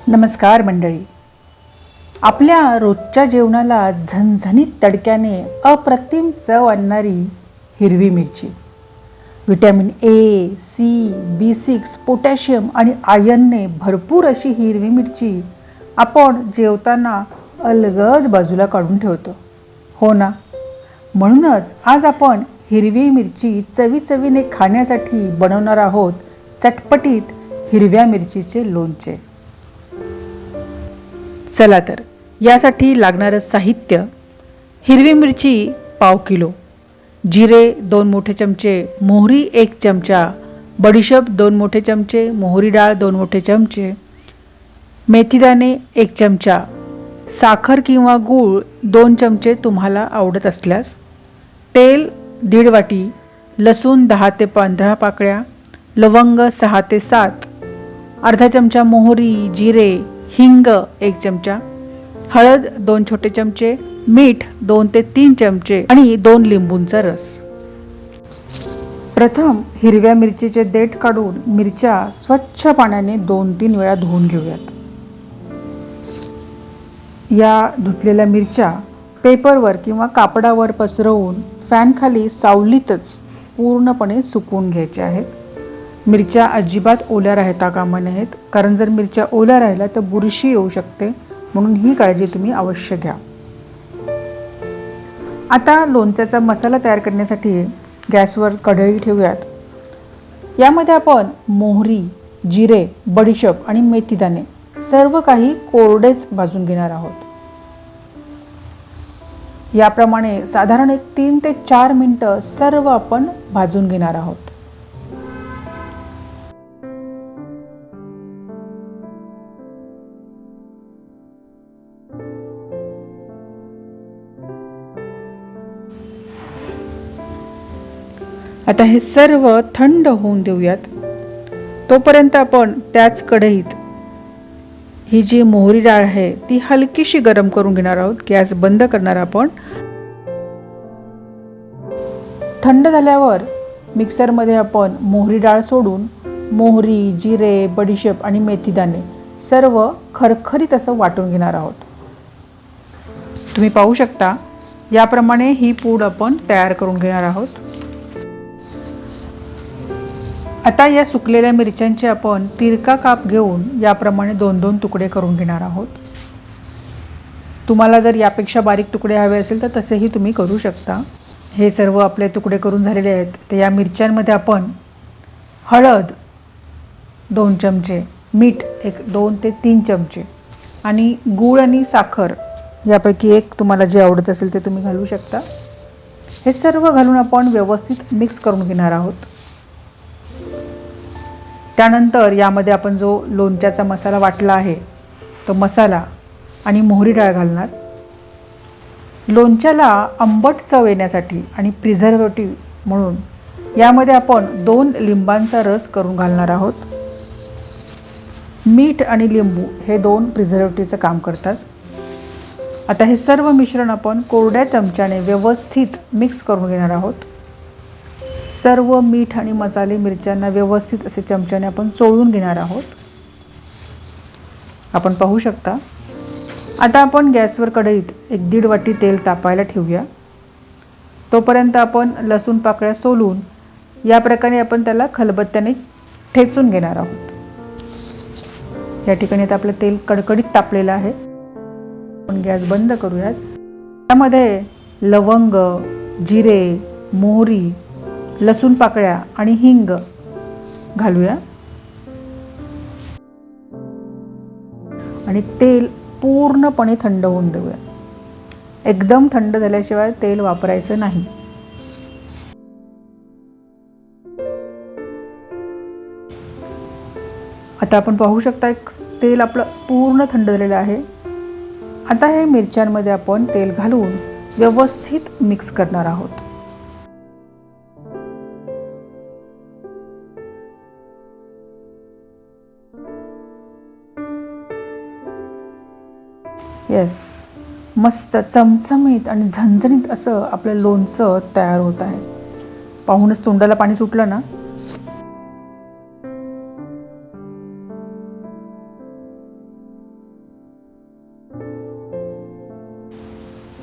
नमस्कार मंडळी. आपल्या रोजच्या जेवणाला झणझणीत तडक्याने अप्रतिम चव आणणारी हिरवी मिरची. Vitamin A, C, B6, potassium आणि आयर्नने भरपूर अशी हिरवी मिरची आपण जेवताना अलगद बाजूला काढून ठेवतो, हो ना? म्हणूनच आज आपण हिरवी मिरची चवीचवीने खाण्यासाठी बनवणार आहोत चटपटीत हिरव्या मिरचीचे लोणचे. चला तर, यासाठी लागणारं साहित्य: हिरवी मिरची पाव किलो, जिरे 2 मोठे चमचे, मोहरी 1 चमचा, बडीशेप 2 मोठे चमचे, मोहरी डाळ 2 मोठे चमचे, मेथीदाणे 1 चमचा, साखर किंवा गूळ 2 चमचे तुम्हाला आवडत असल्यास, तेल 1.5 वाटी, लसूण 10 ते 15 पाकळ्या, लवंग 6 ते 7, अर्धा चमचा मोहरी, जिरे, हिंग 1 चमचा, हळद 2 छोटे चमचे, मीठ 2 ते 3 चमचे आणि 2 लिंबूंचा रस. प्रथम हिरव्या मिरचीचे देठ काढून मिरच्या स्वच्छ पाण्याने 2-3 वेळा धुवून घेऊयात. या धुतलेल्या मिरच्या पेपरवर किंवा कापडावर पसरवून फॅन खाली सावलीतच पूर्णपणे सुकवून घ्यायच्या आहेत. मिरच्या अजिबात ओल्या राहता कामा नयेत, कारण जर मिरच्या ओल्या राहिल्या तर बुरशी येऊ शकते, म्हणून ही काळजी तुम्ही अवश्य घ्या. आता लोणच्याचा मसाला तयार करण्यासाठी गॅसवर कढई ठेवूयात. यामध्ये आपण मोहरी, जिरे, बडीशेप आणि मेथीदाणे सर्व काही कोरडेच भाजून घेणार आहोत. याप्रमाणे साधारण 3 ते 4 मिनिटं सर्व आपण भाजून घेणार आहोत. आता हे सर्व थंड होऊन देऊयात. तोपर्यंत आपण त्याच कढईत ही जी मोहरी डाळ आहे ती हलकीशी गरम करून घेणार आहोत. गॅस बंद करणार आपण. थंड झाल्यावर मिक्सरमध्ये आपण मोहरी डाळ सोडून मोहरी, जिरे, बडीशेप आणि मेथीदाणे सर्व खरखरीत असं वाटून घेणार आहोत. तुम्ही पाहू शकता, याप्रमाणे ही पूड आपण तयार करून घेणार आहोत. आता या सुकलेल्या मिरच्यांचे आपण तिरका काप घेऊन याप्रमाणे 2-2 तुकडे करून घेणार आहोत. तुम्हाला जर यापेक्षा बारीक तुकडे हवे असेल तर तसेही तुम्ही करू शकता. हे सर्व आपले तुकडे करून झालेले आहेत. तर या मिरच्यांमध्ये आपण हळद 2 चमचे, मीठ 2 ते 3 चमचे आणि गूळ आणि साखर यापैकी एक तुम्हाला जे आवडत असेल ते तुम्ही घालू शकता. हे सर्व घालून आपण व्यवस्थित मिक्स करून घेणार आहोत. त्यानंतर यामध्ये आपण जो लोणच्याचा मसाला वाटला आहे तो मसाला आणि मोहरी डाळ घालणार. लोणच्याला आंबट चव येण्यासाठी आणि प्रिझर्वेटिव्ह म्हणून यामध्ये आपण 2 लिंबांचा रस करून घालणार आहोत. मीठ आणि लिंबू हे 2 प्रिझर्वेटिव्हचं काम करतात. आता हे सर्व मिश्रण आपण कोरड्या चमच्याने व्यवस्थित मिक्स करून घेणार आहोत. सर्व मीठ आणि मसाले मिरच्यांना व्यवस्थित असे चमच्याने आपण चोळून घेणार आहोत. आपण पाहू शकता. आता आपण गॅसवर कढईत 1-1.5 वाटी तेल तापायला ठेवूया. तोपर्यंत आपण लसूण पाकळ्या सोलून या प्रकारे आपण त्याला खलबत्त्याने ठेचून घेणार आहोत. या ठिकाणी आता आपलं तेल कडकडीत तापलेलं आहे. आपण गॅस बंद करूयात. त्यामध्ये लवंग, जिरे, मोहरी, लसूण पाकळ्या आणि हिंग घालूया आणि तेल पूर्णपणे थंड होऊन देऊया. एकदम थंड झाल्याशिवाय तेल वापरायचं नाही. आता आपण पाहू शकता तेल आपलं पूर्ण थंड झालेलं आहे. आता हे मिरच्यांमध्ये आपण तेल घालून व्यवस्थित मिक्स करणार आहोत. येस, मस्त चमचमीत आणि झणझणीत असं आपलं लोणचं तयार होत आहे. पाहूनच तोंडाला पाणी सुटलं ना.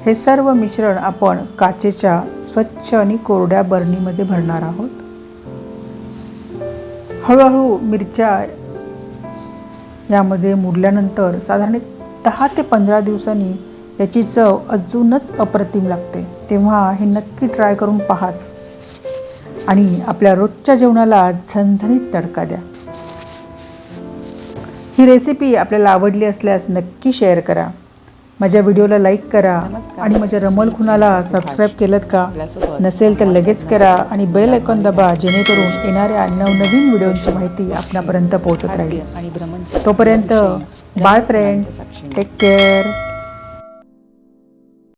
हे सर्व मिश्रण आपण काचेच्या स्वच्छ आणि कोरड्या बरणीमध्ये भरणार आहोत. हळूहळू मिरच्या यामध्ये मुरल्यानंतर साधारण 10 ते 15 दिवसांनी याची चव अजूनच अप्रतिम लागते. तेव्हा हे नक्की ट्राय करून पाहाच आणि आपल्या रोजच्या जेवणाला झणझणीत तडका द्या. ही रेसिपी आपल्याला आवडली असल्यास नक्की शेअर करा, माझ्या व्हिडिओला लाईक करा आणि माझ्या रमल खुनाला सबस्क्राईब केलं का? नसेल तर लगेच करा आणि बेल आयकॉन दाबा, जेणेकरून येणाऱ्या नवनवीन व्हिडिओची माहिती आपल्यापर्यंत पोहोचत राहील. तोपर्यंत बाय फ्रेंड्स, टेक केअर.